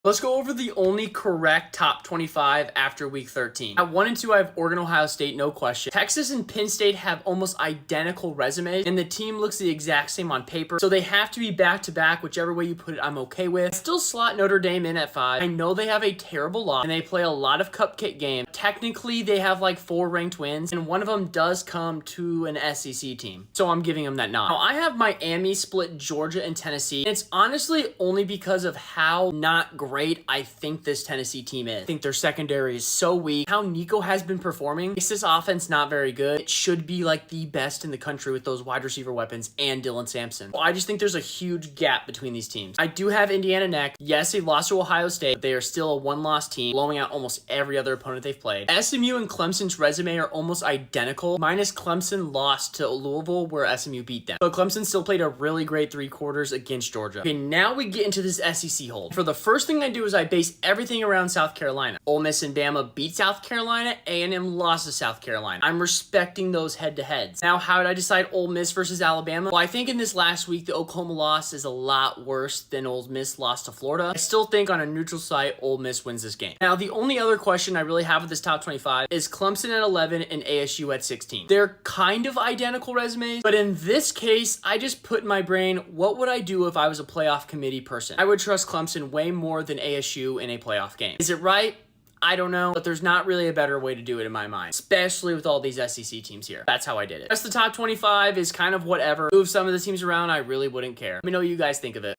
Let's go over the only correct top 25 after week 13. At 1 and 2, I have Oregon, Ohio State, no question. Texas and Penn State have almost identical resumes, and the team looks the exact same on paper, so they have to be back-to-back. Whichever way you put it, I'm okay with. I still slot Notre Dame in at 5. I know they have a terrible loss, and they play a lot of cupcake games. Technically, they have like 4 ranked wins, and one of them does come to an SEC team, so I'm giving them that nod. Now, I have Miami split Georgia and Tennessee, and it's honestly only because of how not great I think this Tennessee team is. I think their secondary is so weak. How Nico has been performing makes this offense not very good. It should be like the best in the country with those wide receiver weapons and Dylan Sampson. Well, I just think there's a huge gap between these teams. I do have Indiana next. Yes, they lost to Ohio State, but they are still a one-loss team, blowing out almost every other opponent they've played. SMU and Clemson's resume are almost identical, minus Clemson lost to Louisville where SMU beat them. But Clemson still played a really great 3 quarters against Georgia. Okay, now we get into this SEC hold. For the first thing I do is I base everything around South Carolina. Ole Miss and Bama beat South Carolina. A&M lost to South Carolina. I'm respecting those head-to-heads. Now, how did I decide Ole Miss versus Alabama? Well, I think in this last week, the Oklahoma loss is a lot worse than Ole Miss lost to Florida. I still think on a neutral site, Ole Miss wins this game. Now, the only other question I really have with this top 25 is Clemson at 11 and ASU at 16. They're kind of identical resumes, but in this case, I just put in my brain, what would I do if I was a playoff committee person? I would trust Clemson way more than ASU in a playoff game. Is it right? I don't know, but there's not really a better way to do it in my mind, especially with all these SEC teams here. That's how I did it. The rest of the top 25 is kind of whatever. Move some of the teams around, I really wouldn't care. Let me know what you guys think of it.